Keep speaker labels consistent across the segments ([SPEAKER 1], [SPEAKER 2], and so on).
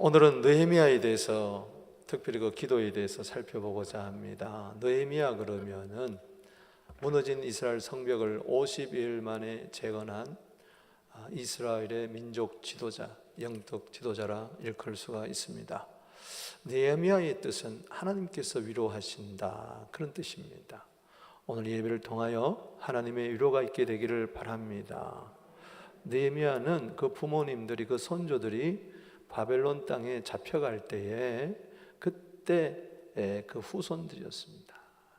[SPEAKER 1] 오늘은 느헤미야에 대해서, 특별히 그 기도에 대해서 살펴보고자 합니다. 느헤미야 그러면은 무너진 이스라엘 성벽을 50일 만에 재건한 이스라엘의 민족 지도자, 영적 지도자라 일컬 수가 있습니다. 느헤미야의 뜻은 하나님께서 위로하신다, 그런 뜻입니다. 오늘 예배를 통하여 하나님의 위로가 있게 되기를 바랍니다. 느헤미야는 그 부모님들이, 그 손조들이 바벨론 땅에 잡혀갈 때에 그때 그 후손들이었습니다.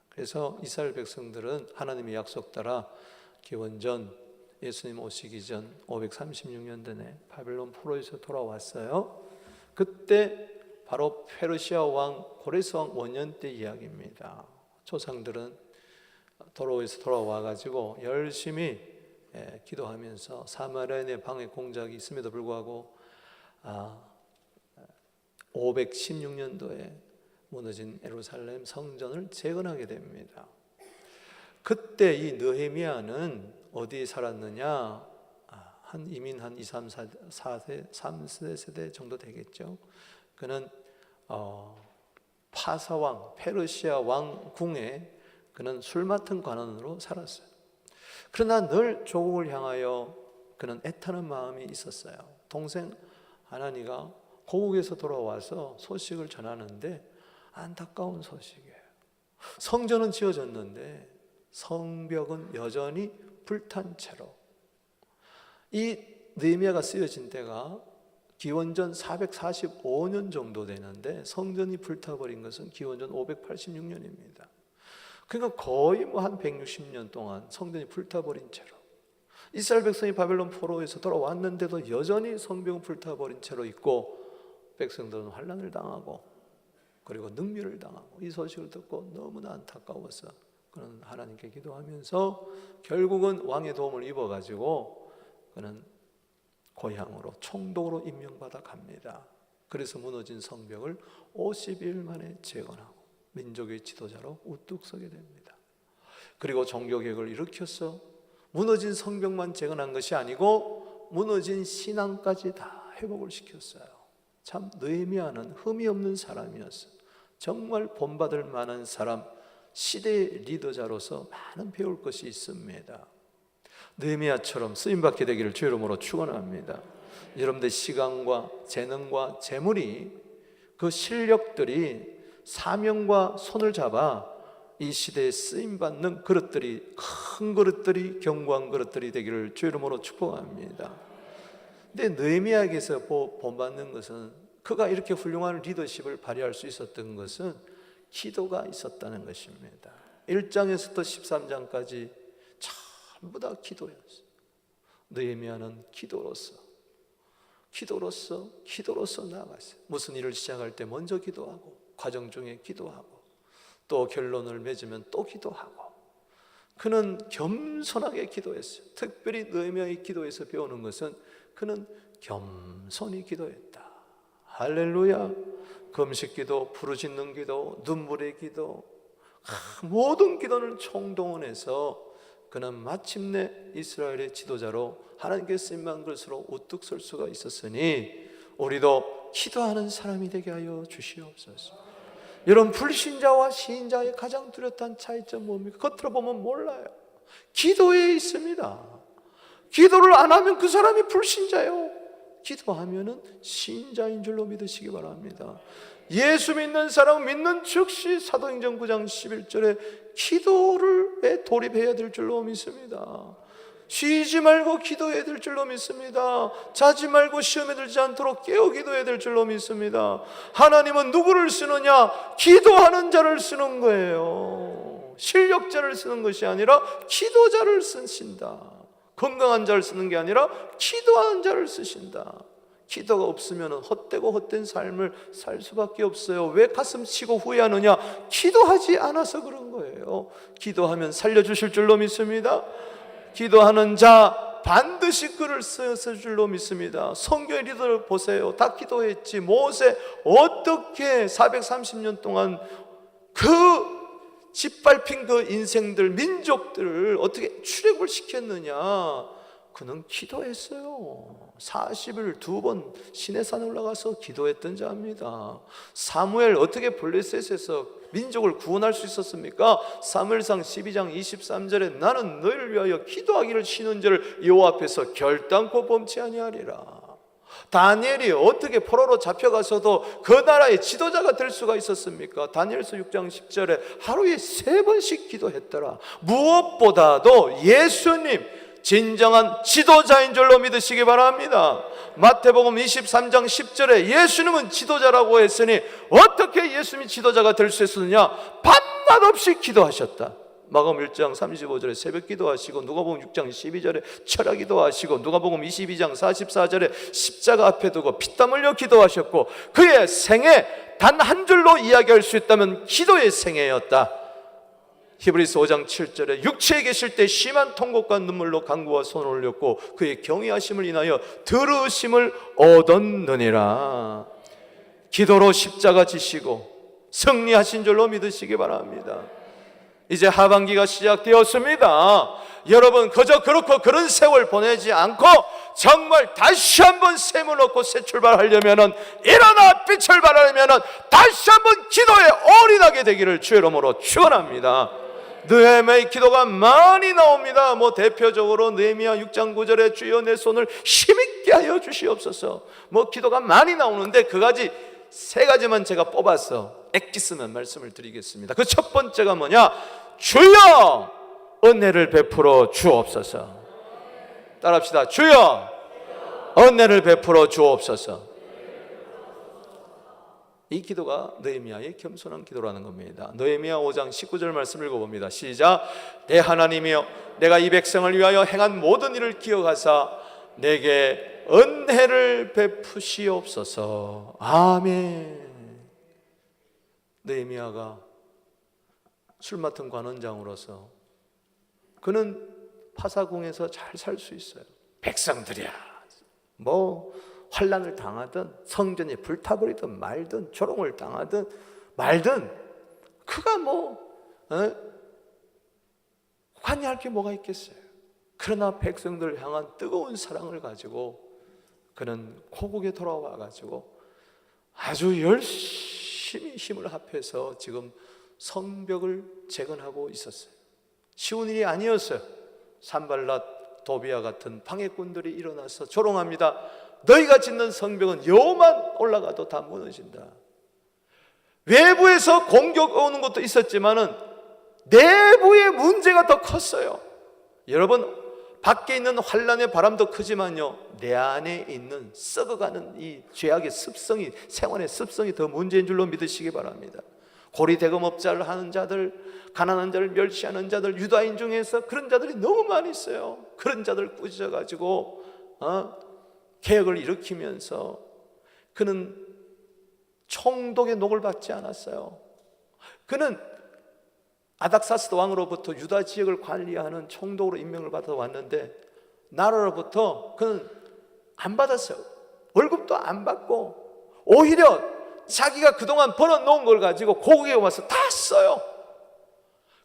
[SPEAKER 1] 그래서 이스라엘 백성들은 하나님의 약속 따라 기원전 예수님 오시기 전 536년도에 바벨론 포로에서 돌아왔어요. 그때 바로 페르시아 왕 고레스 왕 원년 때 이야기입니다. 조상들은 도로에서 돌아와가지고 열심히 기도하면서 사마리아에 내 방해 공작이 있음에도 불구하고 516년도에 무너진 예루살렘 성전을 재건하게 됩니다. 그때 이 느헤미야는 어디에 살았느냐? 이민 한 2, 3, 4세, 3세대 정도 되겠죠. 그는 파사왕, 페르시아 왕궁에 그는 술 맡은 관원으로 살았어요. 그러나 늘 조국을 향하여 그는 애타는 마음이 있었어요. 동생 하나니가 고국에서 돌아와서 소식을 전하는데 안타까운 소식이에요. 성전은 지어졌는데 성벽은 여전히 불탄 채로. 이 느헤미야가 쓰여진 때가 기원전 445년 정도 되는데 성전이 불타버린 것은 기원전 586년입니다. 그러니까 거의 한 160년 동안 성전이 불타버린 채로, 이스라엘 백성이 바벨론 포로에서 돌아왔는데도 여전히 성벽은 불타버린 채로 있고, 백성들은 환난을 당하고 그리고 능멸을 당하고, 이 소식을 듣고 너무나 안타까워서 그는 하나님께 기도하면서 결국은 왕의 도움을 입어가지고 그는 고향으로 총독으로 임명받아 갑니다. 그래서 무너진 성벽을 50일 만에 재건하고 민족의 지도자로 우뚝 서게 됩니다. 그리고 종교개혁을 일으켜서 무너진 성벽만 재건한 것이 아니고 무너진 신앙까지 다 회복을 시켰어요. 참 느헤미야는 흠이 없는 사람이었어요. 정말 본받을 만한 사람, 시대의 리더자로서 많은 배울 것이 있습니다. 느헤미야처럼 쓰임받게 되기를 주 이름으로 축원합니다. 여러분들 시간과 재능과 재물이, 그 실력들이 사명과 손을 잡아 이 시대에 쓰임받는 그릇들이, 큰 그릇들이, 견고한 그릇들이 되기를 주 이름으로 축복합니다. 근데 느헤미야에게서 본받는 것은, 그가 이렇게 훌륭한 리더십을 발휘할 수 있었던 것은 기도가 있었다는 것입니다. 1장에서부터 13장까지 전부 다 기도였어요. 느헤미야는 기도로서 나아갔어요. 무슨 일을 시작할 때 먼저 기도하고, 과정 중에 기도하고, 또 결론을 맺으면 또 기도하고, 그는 겸손하게 기도했어요. 특별히 느헤미야의 기도에서 배우는 것은 그는 겸손히 기도했다. 할렐루야. 금식 기도, 부르짖는 기도, 눈물의 기도, 모든 기도를 총동원해서 그는 마침내 이스라엘의 지도자로 하나님께 쓰임받은 것으로 우뚝 설 수가 있었으니 우리도 기도하는 사람이 되게 하여 주시옵소서. 여러분, 불신자와 신자의 가장 뚜렷한 차이점 뭡니까? 겉으로 보면 몰라요. 기도에 있습니다. 기도를 안 하면 그 사람이 불신자예요. 기도하면은 신자인 줄로 믿으시기 바랍니다. 예수 믿는 사람은 믿는 즉시 사도행전 9장 11절에 기도를 돌입해야 될 줄로 믿습니다. 쉬지 말고 기도해야 될 줄로 믿습니다. 자지 말고 시험에 들지 않도록 깨어 기도해야 될 줄로 믿습니다. 하나님은 누구를 쓰느냐? 기도하는 자를 쓰는 거예요. 실력자를 쓰는 것이 아니라 기도자를 쓰신다. 건강한 자를 쓰는 게 아니라 기도하는 자를 쓰신다. 기도가 없으면 헛되고 헛된 삶을 살 수밖에 없어요. 왜 가슴 치고 후회하느냐? 기도하지 않아서 그런 거예요. 기도하면 살려주실 줄로 믿습니다. 기도하는 자 반드시 그를 쓰실 줄로 믿습니다. 성경의 리더를 보세요. 다 기도했지. 모세 어떻게 430년 동안 그 짓밟힌 그 인생들, 민족들을 어떻게 출애굽을 시켰느냐? 그는 기도했어요. 40일 2번 시내산에 올라가서 기도했던 자입니다. 사무엘 어떻게 블레셋에서 민족을 구원할 수 있었습니까? 사무엘상 12장 23절에 나는 너희를 위하여 기도하기를 쉬는지를 여호와 앞에서 결단코 범치 아니하리라. 다니엘이 어떻게 포로로 잡혀가서도 그 나라의 지도자가 될 수가 있었습니까? 다니엘서 6장 10절에 하루에 3번씩 기도했더라. 무엇보다도 예수님 진정한 지도자인 줄로 믿으시기 바랍니다. 마태복음 23장 10절에 예수님은 지도자라고 했으니 어떻게 예수님이 지도자가 될 수 있었느냐? 밤낮 없이 기도하셨다. 마가복음 1장 35절에 새벽 기도하시고, 누가복음 6장 12절에 철야 기도하시고, 누가복음 22장 44절에 십자가 앞에 두고 피땀 흘려 기도하셨고, 그의 생애 단 한 줄로 이야기할 수 있다면 기도의 생애였다. 히브리서 5장 7절에 육체에 계실 때 심한 통곡과 눈물로 간구와 손을 올렸고 그의 경외하심을 인하여 들으심을 얻었느니라. 기도로 십자가 지시고 승리하신 줄로 믿으시기 바랍니다. 이제 하반기가 시작되었습니다. 여러분 그저 그렇고 그런 세월 보내지 않고 정말 다시 한번 샘을 얻고 새 출발하려면, 일어나 빛을 발하려면 다시 한번 기도에 올인하게 되기를 주의 이름으로 축원합니다. 느헤미야의 기도가 많이 나옵니다. 대표적으로 느헤미야 6장 9절에 주여 내 손을 힘있게 하여 주시옵소서. 기도가 많이 나오는데 세 가지만 제가 뽑아서 엑기스면 말씀을 드리겠습니다. 그 첫 번째가 뭐냐? 주여 은혜를 베풀어 주옵소서. 따라합시다. 주여 은혜를 베풀어 주옵소서. 이 기도가 느헤미야의 겸손한 기도라는 겁니다. 느헤미야 5장 19절 말씀 읽어봅니다. 시작. 내 하나님이여 내가 이 백성을 위하여 행한 모든 일을 기억하사 내게 은혜를 베푸시옵소서. 아멘. 느헤미야가 술 맡은 관원장으로서 그는 파사궁에서 잘 살 수 있어요. 백성들이야 환난을 당하든 성전이 불타버리든 말든 조롱을 당하든 말든 그가 관여할 게 뭐가 있겠어요. 그러나 백성들을 향한 뜨거운 사랑을 가지고 그는 고국에 돌아와 가지고 아주 열심히 힘을 합해서 지금 성벽을 재건하고 있었어요. 쉬운 일이 아니었어요. 산발랏, 도비아 같은 방해꾼들이 일어나서 조롱합니다. 너희가 짓는 성벽은 여호만 올라가도 다 무너진다. 외부에서 공격 오는 것도 있었지만은 내부의 문제가 더 컸어요. 여러분, 밖에 있는 환란의 바람도 크지만요, 내 안에 있는 썩어가는 이 죄악의 습성이, 생활의 습성이 더 문제인 줄로 믿으시기 바랍니다. 고리대금업자를 하는 자들, 가난한 자를 멸시하는 자들, 유다인 중에서 그런 자들이 너무 많이 있어요. 그런 자들 꾸짖어가지고 개혁을 일으키면서 그는 총독의 녹을 받지 않았어요. 그는 아닥사스도 왕으로부터 유다 지역을 관리하는 총독으로 임명을 받아 왔는데 나라로부터 그는 안 받았어요. 월급도 안 받고 오히려 자기가 그동안 벌어놓은 걸 가지고 고국에 와서 다 써요.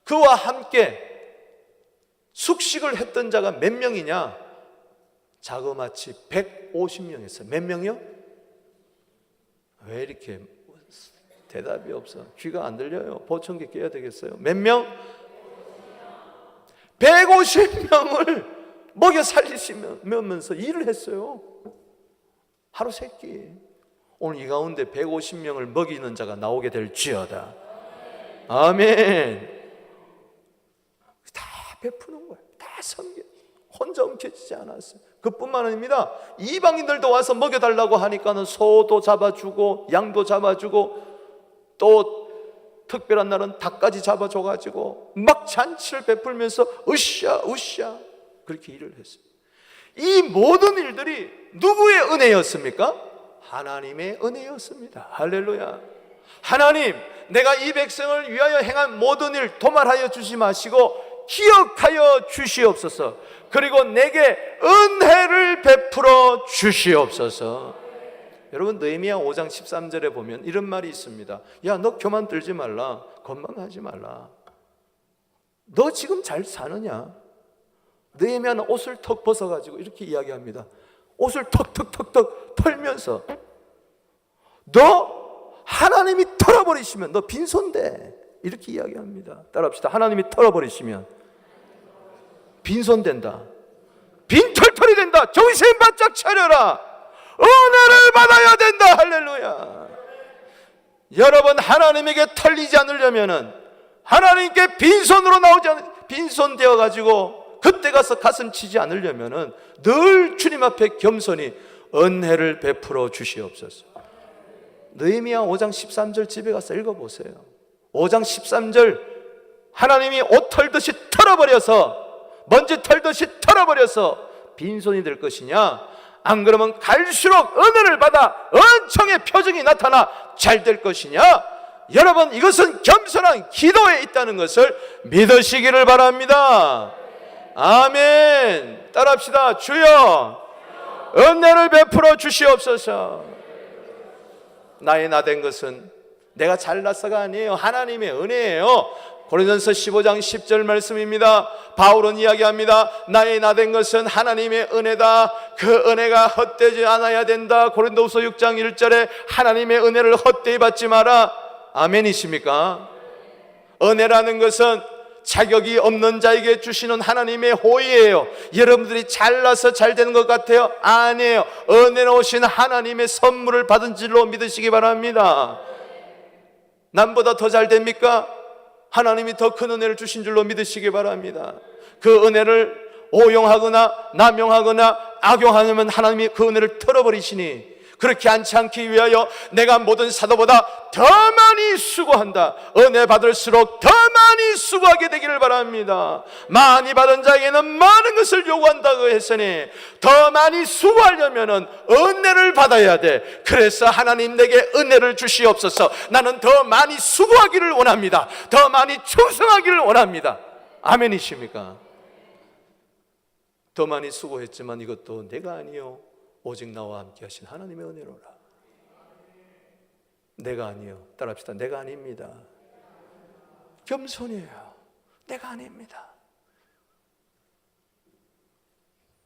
[SPEAKER 1] 그와 함께 숙식을 했던 자가 몇 명이냐? 자그마치 150명이었어요. 몇 명이요? 왜 이렇게 대답이 없어? 귀가 안 들려요? 보청기 껴야 되겠어요? 몇 명? 150명을 먹여 살리시면서 일을 했어요. 하루 세끼. 오늘 이 가운데 150명을 먹이는 자가 나오게 될지어다. 아멘. 다 베푸는 거예요. 다 섬겨. 혼자 움켜쥐지 않았어요. 그뿐만 아닙니다. 이방인들도 와서 먹여달라고 하니까는 소도 잡아주고 양도 잡아주고 또 특별한 날은 닭까지 잡아줘가지고 막 잔치를 베풀면서 으쌰 으쌰 그렇게 일을 했어요. 이 모든 일들이 누구의 은혜였습니까? 하나님의 은혜였습니다. 할렐루야. 하나님, 내가 이 백성을 위하여 행한 모든 일 도말하여 주지 마시고 기억하여 주시옵소서. 그리고 내게 은혜를 베풀어 주시옵소서. 여러분, 느헤미야 5장 13절에 보면 이런 말이 있습니다. 야, 너 교만 들지 말라. 건망하지 말라. 너 지금 잘 사느냐? 느헤미야는 옷을 턱 벗어가지고 이렇게 이야기합니다. 옷을 턱 털면서 너 하나님이 털어버리시면 너 빈손돼, 이렇게 이야기합니다. 따라합시다. 하나님이 털어버리시면 빈손된다, 빈털털이 된다. 정신 바짝 차려라. 은혜를 받아야 된다. 할렐루야. 여러분, 하나님에게 털리지 않으려면은, 하나님께 빈손으로 나오지 빈손 되어 가지고 그때 가서 가슴 치지 않으려면은 늘 주님 앞에 겸손히 은혜를 베풀어 주시옵소서. 느헤미야 5장 13절 집에 가서 읽어보세요. 5장 13절, 하나님이 옷 털듯이 털어버려서, 먼지 털듯이 털어버려서 빈손이 될 것이냐, 안 그러면 갈수록 은혜를 받아 은총의 표정이 나타나 잘 될 것이냐. 여러분, 이것은 겸손한 기도에 있다는 것을 믿으시기를 바랍니다. 아멘. 따라합시다. 주여, 은혜를 베풀어 주시옵소서. 나의 나된 것은 내가 잘나서가 아니에요. 하나님의 은혜예요. 고린도전서 15장 10절 말씀입니다. 바울은 이야기합니다. 나의 나된 것은 하나님의 은혜다. 그 은혜가 헛되지 않아야 된다. 고린도후서 6장 1절에 하나님의 은혜를 헛되이 받지 마라. 아멘이십니까? 은혜라는 것은 자격이 없는 자에게 주시는 하나님의 호의예요. 여러분들이 잘나서 잘 되는 것 같아요? 아니에요. 은혜로 오신 하나님의 선물을 받은 줄로 믿으시기 바랍니다. 남보다 더 잘 됩니까? 하나님이 더 큰 은혜를 주신 줄로 믿으시기 바랍니다. 그 은혜를 오용하거나 남용하거나 악용하면 하나님이 그 은혜를 털어버리시니, 그렇게 않지 위하여 내가 모든 사도보다 더 많이 수고한다. 은혜 받을수록 더 많이 수고하게 되기를 바랍니다. 많이 받은 자에게는 많은 것을 요구한다고 했으니 더 많이 수고하려면 은혜를 받아야 돼. 그래서 하나님 내게 은혜를 주시옵소서. 나는 더 많이 수고하기를 원합니다. 더 많이 충성하기를 원합니다. 아멘이십니까? 더 많이 수고했지만 이것도 내가 아니요 오직 나와 함께 하신 하나님의 은혜로라. 내가 아니요. 따라합시다. 내가 아닙니다. 겸손이에요. 내가 아닙니다.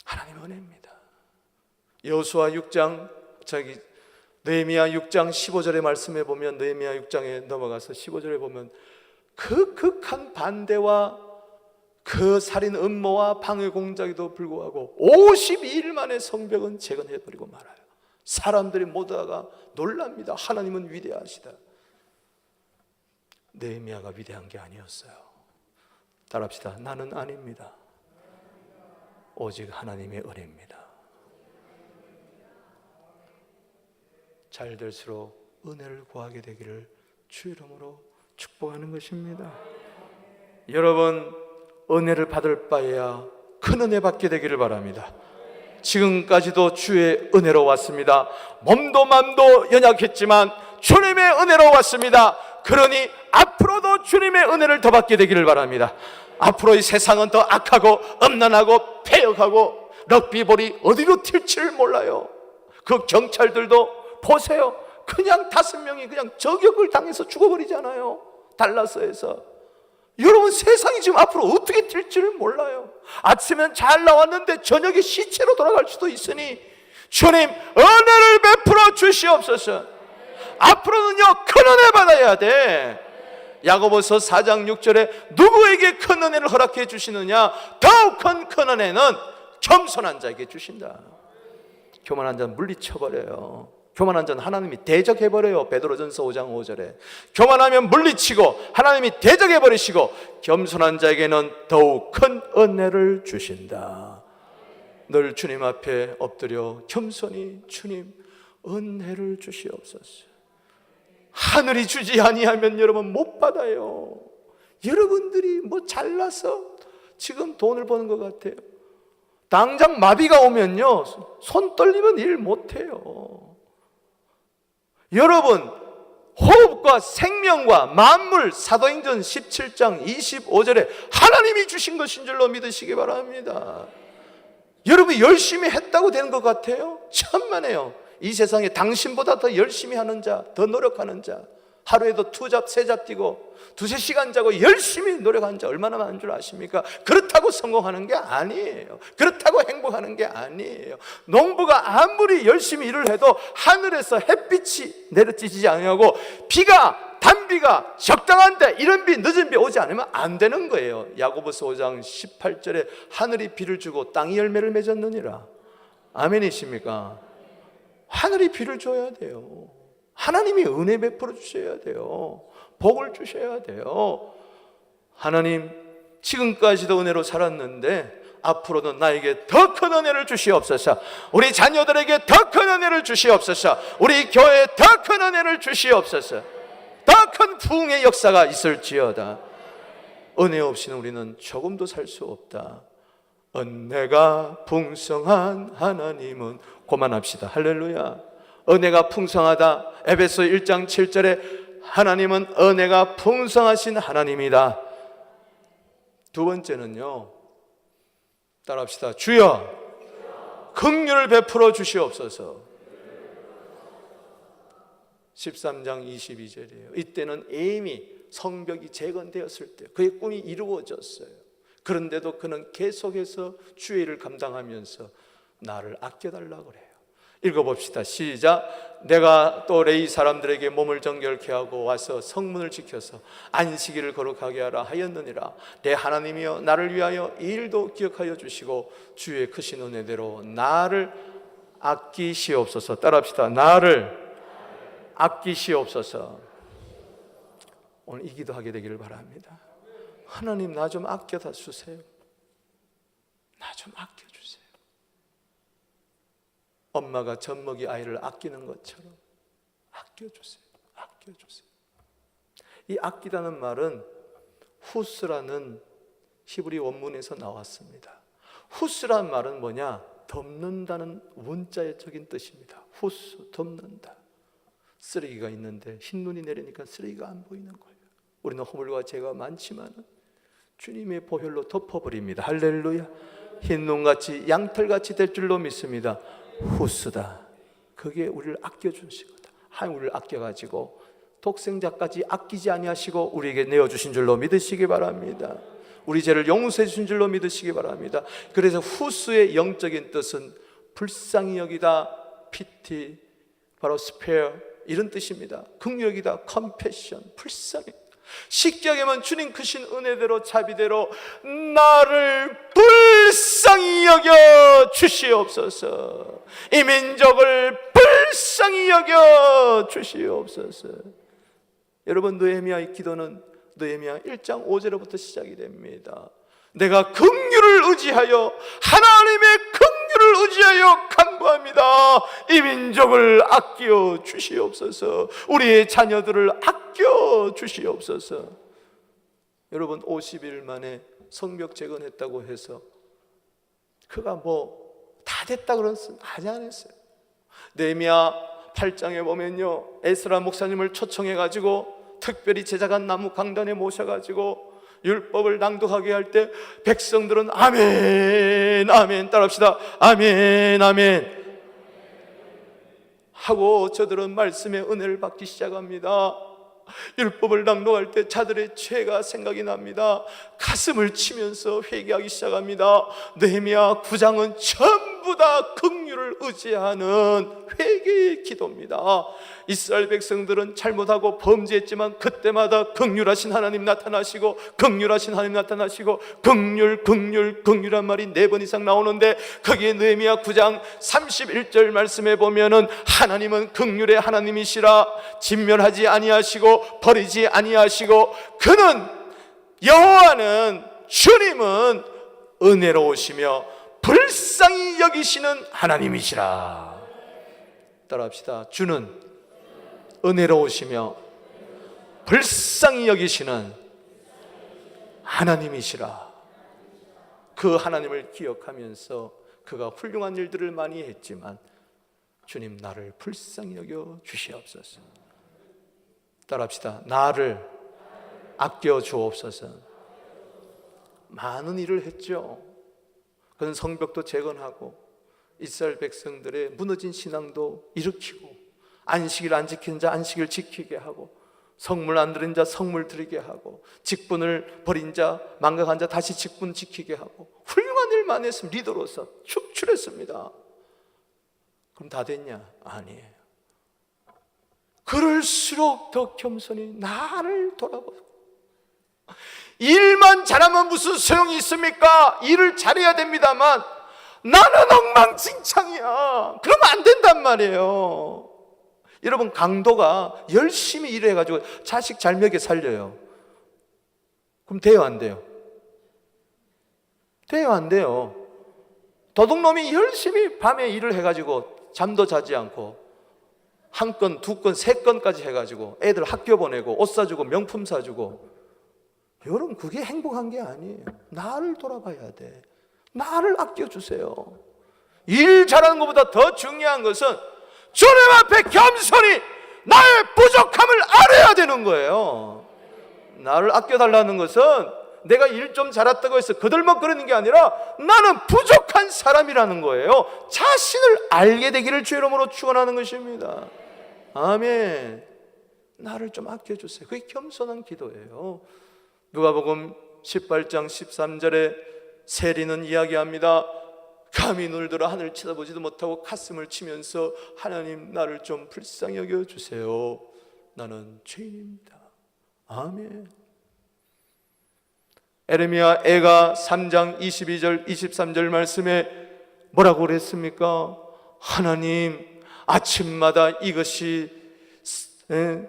[SPEAKER 1] 하나님의 은혜입니다. 여호수아 6장, 느헤미야 6장 15절의 말씀에 보면, 느헤미야 6장에 넘어가서 15절에 보면 그 극한 반대와 그 살인 음모와 방해 공작에도 불구하고 52일 만에 성벽은 재건해버리고 말아요. 사람들이 모두 다가 놀랍니다. 하나님은 위대하시다. 느헤미야가 위대한 게 아니었어요. 따라합시다. 나는 아닙니다. 오직 하나님의 은혜입니다. 잘 될수록 은혜를 구하게 되기를 주 이름으로 축복하는 것입니다. 여러분, 은혜를 받을 바에야 큰 은혜 받게 되기를 바랍니다. 지금까지도 주의 은혜로 왔습니다. 몸도 맘도 연약했지만 주님의 은혜로 왔습니다. 그러니 앞으로도 주님의 은혜를 더 받게 되기를 바랍니다. 앞으로 이 세상은 더 악하고 음란하고 폐역하고 럭비볼이 어디로 튈지를 몰라요. 그 경찰들도 보세요. 그냥 5명이 그냥 저격을 당해서 죽어버리잖아요. 달라스에서. 여러분, 세상이 지금 앞으로 어떻게 튈지를 몰라요. 아침엔 잘 나왔는데 저녁에 시체로 돌아갈 수도 있으니 주님 은혜를 베풀어 주시옵소서. 앞으로는요 큰 은혜 받아야 돼. 야고보서 4장 6절에 누구에게 큰 은혜를 허락해 주시느냐? 더욱 큰 은혜는 겸손한 자에게 주신다. 교만한 자는 물리쳐버려요. 교만한 자는 하나님이 대적해버려요. 베드로전서 5장 5절에 교만하면 물리치고 하나님이 대적해버리시고 겸손한 자에게는 더욱 큰 은혜를 주신다. 늘 주님 앞에 엎드려 겸손히 주님 은혜를 주시옵소서. 하늘이 주지 아니하면 여러분 못 받아요. 여러분들이 뭐 잘나서 지금 돈을 버는 것 같아요. 당장 마비가 오면요 손 떨리면 일 못해요. 여러분, 호흡과 생명과 만물, 사도행전 17장 25절에 하나님이 주신 것인 줄로 믿으시기 바랍니다. 여러분이 열심히 했다고 되는 것 같아요? 천만에요. 이 세상에 당신보다 더 열심히 하는 자, 더 노력하는 자, 하루에도 2잡, 3잡 뛰고 2-3시간 자고 열심히 노력한 자 얼마나 많은 줄 아십니까? 그렇다고 성공하는 게 아니에요. 그렇다고 행복하는 게 아니에요. 농부가 아무리 열심히 일을 해도 하늘에서 햇빛이 내려지지 않냐고 비가, 단비가 적당한데 이런 비, 늦은 비 오지 않으면 안 되는 거예요. 야고보서 5장 18절에 하늘이 비를 주고 땅이 열매를 맺었느니라. 아멘이십니까? 하늘이 비를 줘야 돼요. 하나님이 은혜 베풀어 주셔야 돼요. 복을 주셔야 돼요. 하나님, 지금까지도 은혜로 살았는데 앞으로도 나에게 더 큰 은혜를 주시옵소서. 우리 자녀들에게 더 큰 은혜를 주시옵소서. 우리 교회에 더 큰 은혜를 주시옵소서. 더 큰 부흥의 역사가 있을지어다. 은혜 없이는 우리는 조금도 살 수 없다. 은혜가 풍성한 하나님은, 그만합시다. 할렐루야. 은혜가 풍성하다. 에베소 1장 7절에 하나님은 은혜가 풍성하신 하나님이다. 두 번째는요, 따라합시다. 주여 긍휼을 베풀어 주시옵소서. 13장 22절이에요. 이때는 이미 성벽이 재건되었을 때 그의 꿈이 이루어졌어요. 그런데도 그는 계속해서 주의 일을 감당하면서 나를 아껴달라고 그래요. 읽어봅시다. 시작. 내가 또 레위 사람들에게 몸을 정결케 하고 와서 성문을 지켜서 안식일을 거룩하게 하라 하였느니라. 내 하나님이여 나를 위하여 이 일도 기억하여 주시고 주의 크신 은혜대로 나를 아끼시옵소서. 따라합시다. 나를 아끼시옵소서. 오늘 이 기도하게 되기를 바랍니다. 하나님, 나 좀 아껴다 주세요. 나 좀 아껴주세요. 엄마가 젖먹이 아이를 아끼는 것처럼 아껴주세요. 아껴주세요. 이 아끼다는 말은 후스라는 히브리 원문에서 나왔습니다. 후스란 말은 뭐냐? 덮는다는 원자적인 뜻입니다. 후스, 덮는다. 쓰레기가 있는데 흰눈이 내리니까 쓰레기가 안 보이는 거예요. 우리는 허물과 죄가 많지만 주님의 보혈로 덮어버립니다. 할렐루야. 흰눈같이 양털같이 될 줄로 믿습니다. 후스다. 그게 우리를 아껴주신 거다. 하나님 우리를 아껴가지고 독생자까지 아끼지 아니하시고 우리에게 내어주신 줄로 믿으시기 바랍니다. 우리 죄를 용서해 주신 줄로 믿으시기 바랍니다. 그래서 후스의 영적인 뜻은 불쌍히 여기다, pity, 바로 spare 이런 뜻입니다. 긍휼히 여기다, compassion, 불쌍히. 쉽게 하면 주님 크신 은혜대로 자비대로 나를 불쌍히 여겨 주시옵소서. 이 민족을 불쌍히 여겨 주시옵소서. 여러분, 느헤미야의 기도는 느헤미야 1장 5절부터 시작이 됩니다. 내가 긍휼을 의지하여, 하나님의 긍휼을 의지하여 간구합니다. 이 민족을 아껴 주시옵소서. 우리의 자녀들을 아껴 주시옵소서. 여러분, 50일 만에 성벽 재건했다고 해서 그가 뭐 다 됐다 그러면 아직 안 했어요. 느헤미야 8장에 보면요, 에스라 목사님을 초청해가지고 특별히 제작한 나무 강단에 모셔가지고 율법을 낭독하게 할 때 백성들은 아멘 아멘, 따라합시다. 아멘 아멘 하고 저들은 말씀의 은혜를 받기 시작합니다. 율법을 낭독할 때 자들의 죄가 생각이 납니다. 가슴을 치면서 회개하기 시작합니다. 느헤미야 9장은 전부 다 긍휼을 의지하는 회개의 기도입니다. 이스라엘 백성들은 잘못하고 범죄했지만 그때마다 긍휼하신 하나님 나타나시고, 긍휼하신 하나님 나타나시고, 긍휼 긍휼 긍휼한 말이 4번 이상 나오는데 거기에 느헤미야 9장 31절 말씀에 보면은 하나님은 긍휼의 하나님이시라, 진멸하지 아니하시고 버리지 아니하시고, 그는 여호와는, 주님은 은혜로우시며 불쌍히 여기시는 하나님이시라. 따라합시다. 주는 은혜로우시며 불쌍히 여기시는 하나님이시라. 그 하나님을 기억하면서 그가 훌륭한 일들을 많이 했지만 주님, 나를 불쌍히 여겨 주시옵소서. 따라합시다. 나를 아껴 주옵소서. 많은 일을 했죠. 그는 성벽도 재건하고 이스라엘 백성들의 무너진 신앙도 일으키고, 안식일 안 지키는 자 안식일 지키게 하고, 성물 안 드린 자 성물 드리게 하고, 직분을 버린 자, 망각한 자 다시 직분 지키게 하고, 훌륭한 일만 했으면 리더로서 축출했습니다. 그럼 다 됐냐? 아니에요. 그럴수록 더 겸손히 나를 돌아보고, 일만 잘하면 무슨 소용이 있습니까? 일을 잘해야 됩니다만 나는 엉망진창이야. 그러면 안 된단 말이에요. 여러분, 강도가 열심히 일을 해가지고 자식 잘 먹여 살려요. 그럼 돼요, 안 돼요? 돼요, 안 돼요? 도둑놈이 열심히 밤에 일을 해가지고 잠도 자지 않고 한 건, 두 건, 세 건까지 해가지고 애들 학교 보내고 옷 사주고 명품 사주고, 여러분, 그게 행복한 게 아니에요. 나를 돌아봐야 돼. 나를 아껴주세요. 일 잘하는 것보다 더 중요한 것은 주님 앞에 겸손히 나의 부족함을 알아야 되는 거예요. 나를 아껴달라는 것은 내가 일 좀 잘했다고 해서 거들먹거리는 게 아니라 나는 부족한 사람이라는 거예요. 자신을 알게 되기를 주 이름으로 축원하는 것입니다. 아멘. 나를 좀 아껴주세요. 그게 겸손한 기도예요. 누가복음 18장 13절에 세리는 이야기합니다. 감히 눈을 들어 하늘을 쳐다보지도 못하고 가슴을 치면서 하나님, 나를 좀 불쌍히 여겨주세요. 나는 죄인입니다. 아멘. 에레미야 애가 3장 22절 23절 말씀에 뭐라고 그랬습니까? 하나님, 아침마다 이것이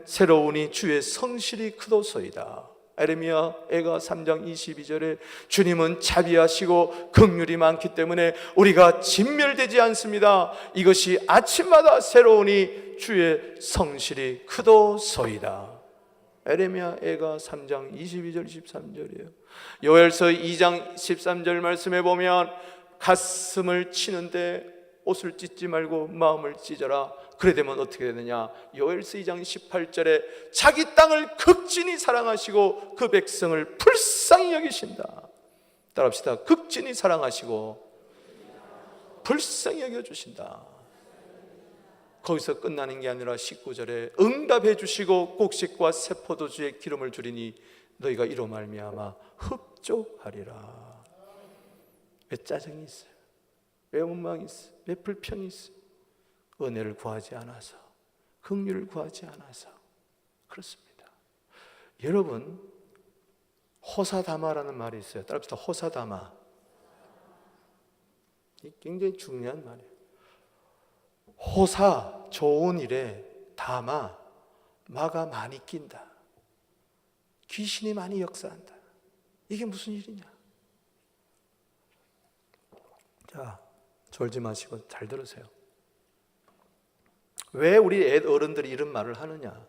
[SPEAKER 1] 새로우니 주의 성실이 크도소이다. 에레미야 애가 3장 22절에 주님은 자비하시고 긍휼이 많기 때문에 우리가 진멸되지 않습니다. 이것이 아침마다 새로우니 주의 성실이 크도소이다. 에레미야 애가 3장 22절 23절이에요. 요엘서 2장 13절 말씀에 보면 가슴을 치는데 옷을 찢지 말고 마음을 찢어라. 그래 되면 어떻게 되느냐? 요엘서 2장 18절에 자기 땅을 극진히 사랑하시고 그 백성을 불쌍히 여기신다. 따라합시다. 극진히 사랑하시고 불쌍히 여겨주신다. 거기서 끝나는 게 아니라 19절에 응답해 주시고 곡식과 세포도주의 기름을 주리니 너희가 이로 말미암아 흡족하리라. 왜 짜증이 있어요? 왜 원망이 있어요? 왜 불평이 있어요? 은혜를 구하지 않아서, 긍휼을 구하지 않아서 그렇습니다. 여러분, 호사다마라는 말이 있어요. 따라합시다. 호사다마. 이 굉장히 중요한 말이에요. 호사, 좋은 일에, 다마, 마가 많이 낀다. 귀신이 많이 역사한다. 이게 무슨 일이냐? 자, 졸지 마시고 잘 들으세요. 왜 우리 어른들이 이런 말을 하느냐?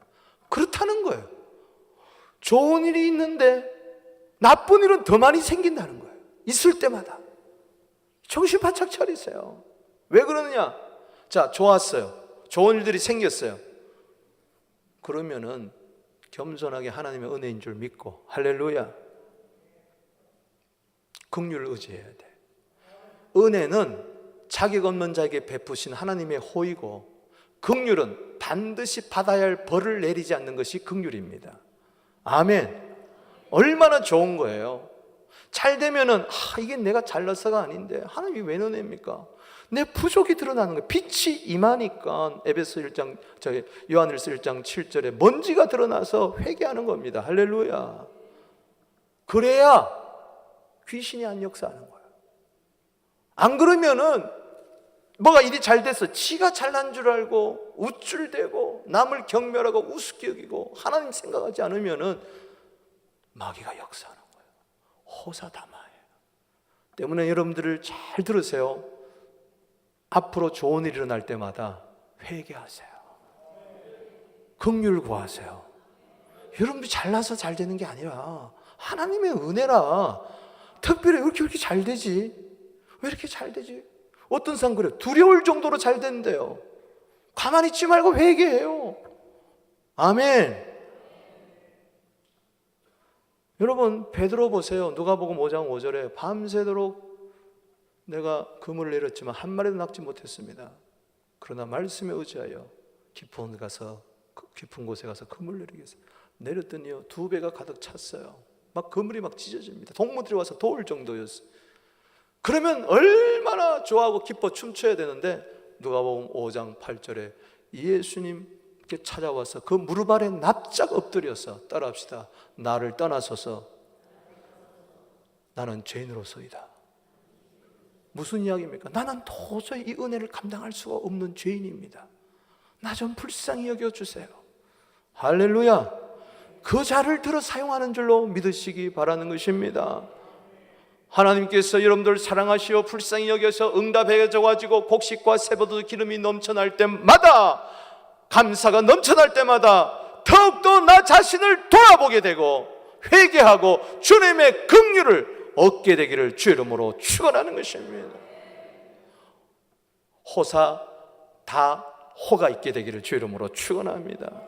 [SPEAKER 1] 그렇다는 거예요. 좋은 일이 있는데 나쁜 일은 더 많이 생긴다는 거예요. 있을 때마다. 정신 바짝 차리세요. 왜 그러느냐? 자, 좋았어요. 좋은 일들이 생겼어요. 그러면은 겸손하게 하나님의 은혜인 줄 믿고, 할렐루야, 긍휼을 의지해야 돼. 은혜는 자격 없는 자에게 베푸신 하나님의 호의고, 긍휼은 반드시 받아야 할 벌을 내리지 않는 것이 긍휼입니다. 아멘. 얼마나 좋은 거예요. 잘 되면은 이게 내가 잘나서가 아닌데 하나님이 왜 은혜입니까? 내 부족이 드러나는 거예요. 빛이 임하니까 에베소 1장, 요한일서 1장 7절에 먼지가 드러나서 회개하는 겁니다. 할렐루야. 그래야 귀신이 안 역사하는 거예요. 안 그러면은 뭐가 일이 잘 돼서 지가 잘난 줄 알고 우쭐대고 남을 경멸하고 우습게 여기고 하나님 생각하지 않으면은 마귀가 역사하는 거예요. 호사다마예요. 때문에 여러분들을 잘 들으세요. 앞으로 좋은 일이 일어날 때마다 회개하세요. 긍휼 구하세요. 여러분들이 잘나서 잘 되는 게 아니라 하나님의 은혜라. 특별히 왜 이렇게 잘 되지? 왜 이렇게 잘 되지? 어떤 사람 그래요. 두려울 정도로 잘 된대요. 가만히 있지 말고 회개해요. 아멘. 여러분, 베드로 보세요. 누가복음 5장 5절에 밤새도록 내가 그물을 내렸지만 한 마리도 낚지 못했습니다. 그러나 말씀에 의지하여 깊은 곳에 가서 그물을 내리겠어요. 내렸더니요 2배가 가득 찼어요. 막 그물이 막 찢어집니다. 동무들이 와서 도울 정도였어요. 그러면 얼마나 좋아하고 기뻐 춤춰야 되는데 누가복음 5장 8절에 예수님께 찾아와서 그 무릎 아래 납작 엎드려서, 따라합시다, 나를 떠나소서 나는 죄인으로서이다. 무슨 이야기입니까? 나는 도저히 이 은혜를 감당할 수가 없는 죄인입니다. 나 좀 불쌍히 여겨주세요. 할렐루야. 그 자를 들어 사용하는 줄로 믿으시기 바라는 것입니다. 하나님께서 여러분들 사랑하시어 불쌍히 여겨서 응답해 줘가지고 곡식과 새버섯 기름이 넘쳐날 때마다, 감사가 넘쳐날 때마다 더욱더 나 자신을 돌아보게 되고 회개하고 주님의 긍휼을 얻게 되기를 주 이름으로 축원하는 것입니다. 호사 다 호가 있게 되기를 주 이름으로 축원합니다.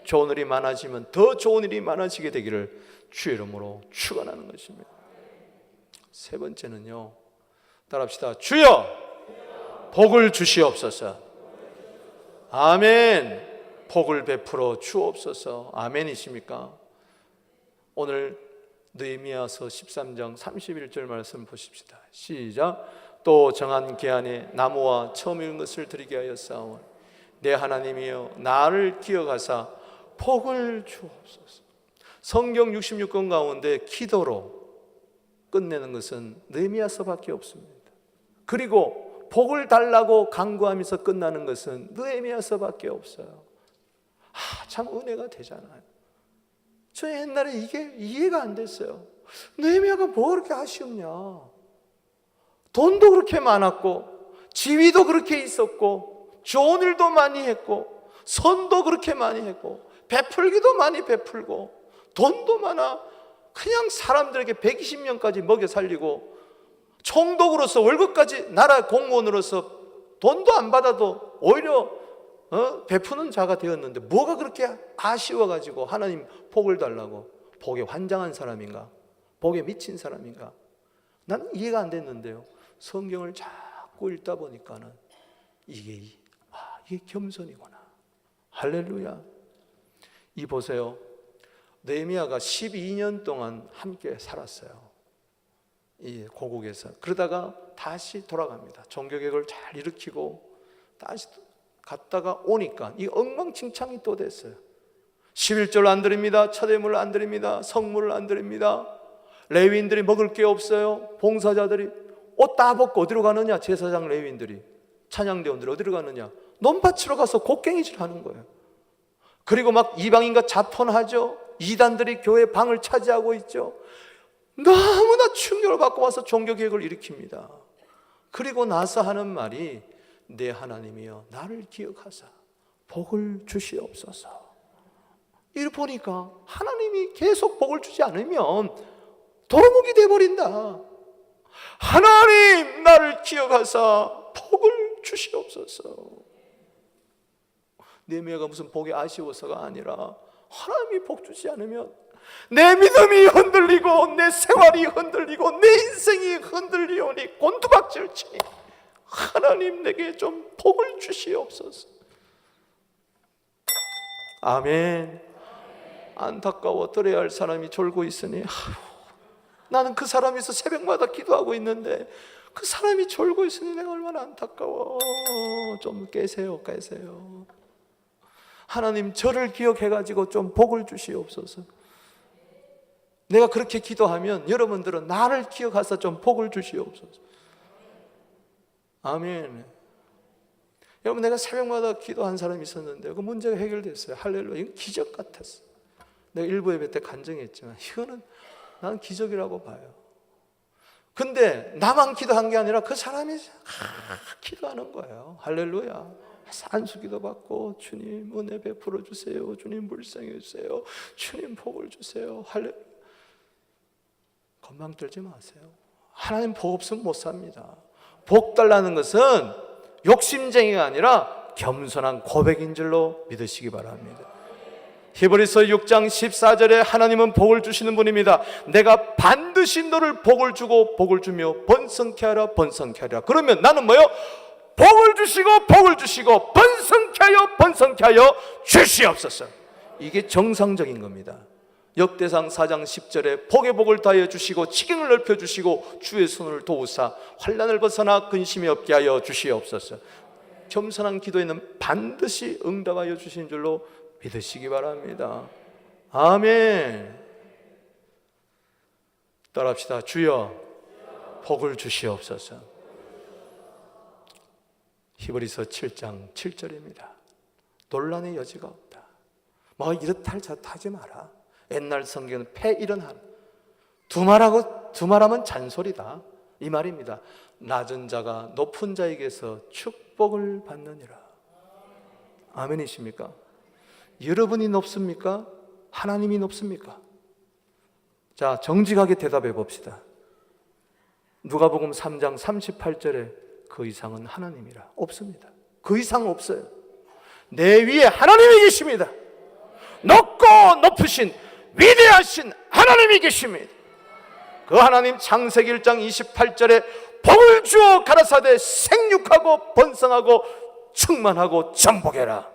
[SPEAKER 1] 좋은 일이 많아지면 더 좋은 일이 많아지게 되기를 주 이름으로 축원하는 것입니다. 세 번째는요, 따라합시다. 주여 복을 주시옵소서. 아멘. 복을 베풀어 주옵소서. 아멘이십니까? 오늘 느헤미야서 13장 31절 말씀 보십시다. 시작. 또 정한 기한에 나무와 처음 익은 것을 드리게 하였사오니 내 하나님이여 나를 기억하사 복을 주옵소서. 성경 66권 가운데 기도로 끝내는 것은 느헤미야서밖에 없습니다. 그리고 복을 달라고 간구하면서 끝나는 것은 느헤미야서밖에 없어요. 참 은혜가 되잖아요. 저 옛날에 이게 이해가 안 됐어요. 느헤미야가 뭐 그렇게 아쉬웠냐? 돈도 그렇게 많았고 지위도 그렇게 있었고 좋은 일도 많이 했고 선도 그렇게 많이 했고 베풀기도 많이 베풀고 돈도 많아. 그냥 사람들에게 120명까지 먹여 살리고 총독으로서 월급까지 나라 공무원으로서 돈도 안 받아도 오히려 베푸는 자가 되었는데 뭐가 그렇게 아쉬워가지고 하나님 복을 달라고? 복에 환장한 사람인가? 복에 미친 사람인가? 나는 이해가 안 됐는데요, 성경을 자꾸 읽다 보니까는 이게 겸손이구나. 할렐루야. 이 보세요, 느헤미야가 12년 동안 함께 살았어요, 이 고국에서. 그러다가 다시 돌아갑니다. 종교개혁을 잘 일으키고 다시 갔다가 오니까 이 엉망진창이 또 됐어요. 11절 안 드립니다. 첫예물 안 드립니다. 성물을 안 드립니다. 레위인들이 먹을 게 없어요. 봉사자들이 옷 다 벗고 어디로 가느냐? 제사장 레위인들이, 찬양대원들이 어디로 가느냐? 논밭으로 가서 곡괭이질 하는 거예요. 그리고 막 이방인과 자폰하죠. 이단들이 교회 방을 차지하고 있죠. 너무나 충격을 받고 와서 종교개혁을 일으킵니다. 그리고 나서 하는 말이 내 하나님이여 나를 기억하사 복을 주시옵소서. 이를 보니까 하나님이 계속 복을 주지 않으면 도루묵이 돼버린다. 하나님 나를 기억하사 복을 주시옵소서. 느헤미야가 무슨 복이 아쉬워서가 아니라 하나님이 복 주지 않으면 내 믿음이 흔들리고 내 생활이 흔들리고 내 인생이 흔들리오니 곤두박질 치니 하나님 내게 좀 복을 주시옵소서. 아멘. 안타까워 들어야 할 사람이 졸고 있으니 나는 그 사람에서 새벽마다 기도하고 있는데 그 사람이 졸고 있으니 내가 얼마나 안타까워. 좀 깨세요. 하나님 저를 기억해가지고 좀 복을 주시옵소서. 내가 그렇게 기도하면 여러분들은 나를 기억하사 좀 복을 주시옵소서. 아멘. 여러분, 내가 새벽마다 기도한 사람이 있었는데 그 문제가 해결됐어요. 할렐루야. 이건 기적 같았어. 내가 일부 예배 때 간증했지만 이거는 나는 기적이라고 봐요. 근데 나만 기도한 게 아니라 그 사람이 기도하는 거예요. 할렐루야. 안수기도 받고 주님 은혜 베풀어 주세요. 주님 불쌍해 주세요. 주님 복을 주세요. 할렐루야. 건방 떨지 마세요. 하나님 복 없으면 못 삽니다. 복 달라는 것은 욕심쟁이가 아니라 겸손한 고백인 줄로 믿으시기 바랍니다. 히브리서 6장 14절에 하나님은 복을 주시는 분입니다. 내가 반드시 너를 복을 주고 복을 주며 번성케 하라 번성케 하라. 그러면 나는 뭐요? 복을 주시고 번성케 하여 주시옵소서. 이게 정상적인 겁니다. 역대상 4장 10절에 복의 복을 다하여 주시고 지경을 넓혀 주시고 주의 손을 도우사 환난을 벗어나 근심이 없게 하여 주시옵소서. 겸손한 기도에는 반드시 응답하여 주신 줄로 믿으시기 바랍니다. 아멘. 따라합시다. 주여 복을 주시옵소서. 히브리서 7장 7절입니다. 논란의 여지가 없다. 뭐 이렇다 저렇다 하지 마라. 옛날 성경은 패이런함, 두말하면 잔소리다 이 말입니다. 낮은 자가 높은 자에게서 축복을 받느니라. 아멘이십니까? 여러분이 높습니까? 하나님이 높습니까? 자, 정직하게 대답해 봅시다. 누가복음 3장 38절에 그 이상은 하나님이라. 없습니다. 그 이상 없어요. 내 위에 하나님이 계십니다. 높고 높으신 위대하신 하나님이 계십니다. 그 하나님 창세기 1장 28절에 복을 주어 가라사대 생육하고 번성하고 충만하고 전복해라.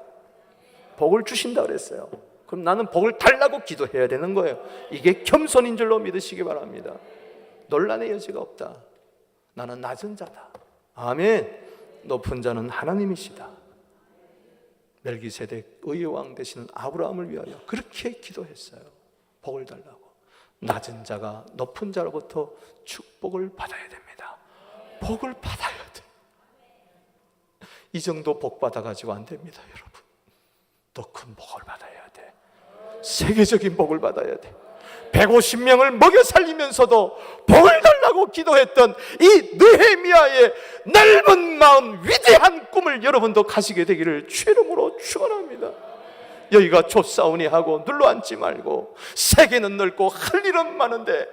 [SPEAKER 1] 복을 주신다 그랬어요. 그럼 나는 복을 달라고 기도해야 되는 거예요. 이게 겸손인 줄로 믿으시기 바랍니다. 논란의 여지가 없다. 나는 낮은 자다. 아멘. 높은 자는 하나님이시다. 멜기세덱 의왕 되시는 아브라함을 위하여 그렇게 기도했어요. 복을 달라고. 낮은 자가 높은 자로부터 축복을 받아야 됩니다. 복을 받아야 돼. 이 정도 복 받아가지고 안 됩니다, 여러분. 더 큰 복을 받아야 돼. 세계적인 복을 받아야 돼. 150명을 먹여 살리면서도 복을 달라고 기도했던 이 느헤미야의 넓은 마음, 위대한 꿈을 여러분도 가지게 되기를 주의 이름으로 축원합니다. 여기가 좁사오니 하고 눌러앉지 말고, 세계는 넓고 할 일은 많은데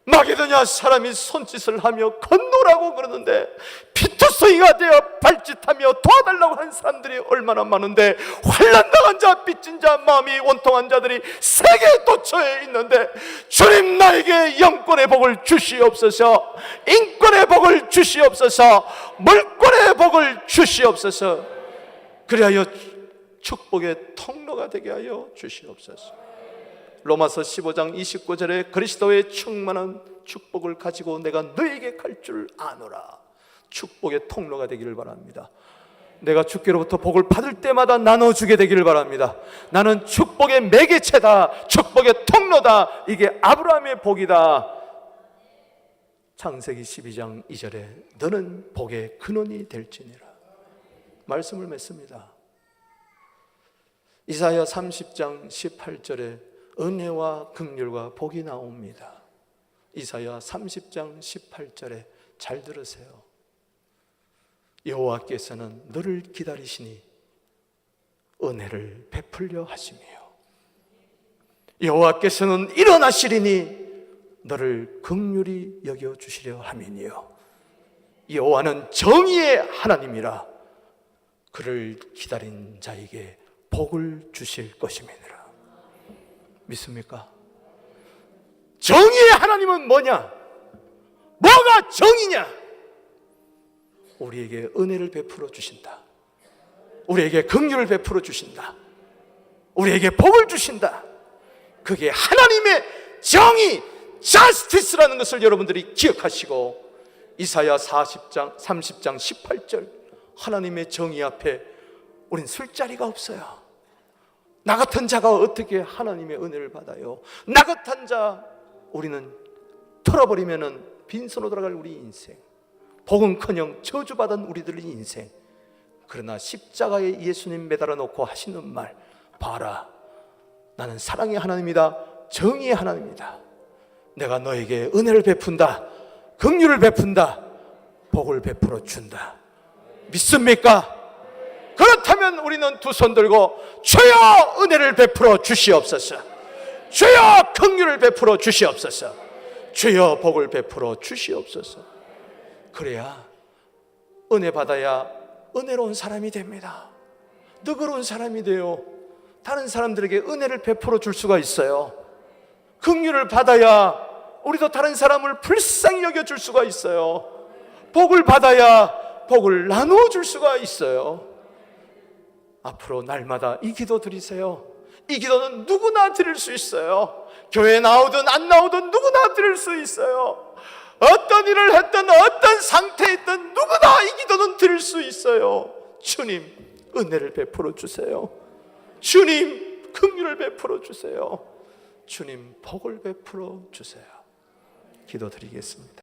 [SPEAKER 1] 마게도냐 사람이 손짓을 하며 건너라고 그러는데 피투성이가 되어 발짓하며 도와달라고 하는 사람들이 얼마나 많은데, 환난당한 자, 빚진 자, 마음이 원통한 자들이 세계에 도처에 있는데 주님 나에게 영권의 복을 주시옵소서, 인권의 복을 주시옵소서, 물권의 복을 주시옵소서. 그리하여 축복의 통로가 되게 하여 주시옵소서. 로마서 15장 29절에 그리스도의 충만한 축복을 가지고 내가 너에게 갈 줄 아노라. 축복의 통로가 되기를 바랍니다. 내가 주께로부터 복을 받을 때마다 나눠주게 되기를 바랍니다. 나는 축복의 매개체다, 축복의 통로다. 이게 아브라함의 복이다. 창세기 12장 2절에 너는 복의 근원이 될지니라 말씀을 맺습니다. 이사야 30장 18절에 은혜와 긍휼과 복이 나옵니다. 이사야 30장 18절에 잘 들으세요. 여호와께서는 너를 기다리시니 은혜를 베풀려 하시며 여호와께서는 일어나시리니 너를 긍휼히 여겨 주시려 함이니요 여호와는 정의의 하나님이라 그를 기다린 자에게 복을 주실 것임이니라. 믿습니까? 정의의 하나님은 뭐냐? 뭐가 정의냐? 우리에게 은혜를 베풀어 주신다. 우리에게 긍휼을 베풀어 주신다. 우리에게 복을 주신다. 그게 하나님의 정의, 자스티스라는 것을 여러분들이 기억하시고, 이사야 30장 18절 하나님의 정의 앞에 우린 설 자리가 없어요. 나 같은 자가 어떻게 하나님의 은혜를 받아요? 나 같은 자, 우리는 털어버리면 빈손으로 돌아갈 우리 인생, 복은커녕 저주받은 우리들의 인생. 그러나 십자가에 예수님 매달아 놓고 하시는 말, 봐라, 나는 사랑의 하나님이다, 정의의 하나님이다. 내가 너에게 은혜를 베푼다, 긍휼을 베푼다, 복을 베풀어 준다. 믿습니까? 그렇다면 우리는 두 손 들고 주여 은혜를 베풀어 주시옵소서, 주여 긍휼을 베풀어 주시옵소서, 주여 복을 베풀어 주시옵소서. 그래야 은혜 받아야 은혜로운 사람이 됩니다. 너그러운 사람이 돼요. 다른 사람들에게 은혜를 베풀어 줄 수가 있어요. 긍휼을 받아야 우리도 다른 사람을 불쌍히 여겨줄 수가 있어요. 복을 받아야 복을 나누어 줄 수가 있어요. 앞으로 날마다 이 기도 드리세요. 이 기도는 누구나 드릴 수 있어요. 교회 나오든 안 나오든 누구나 드릴 수 있어요. 어떤 일을 했든 어떤 상태에 있든 누구나 이 기도는 드릴 수 있어요. 주님, 은혜를 베풀어 주세요. 주님, 긍휼을 베풀어 주세요. 주님, 복을 베풀어 주세요. 기도드리겠습니다.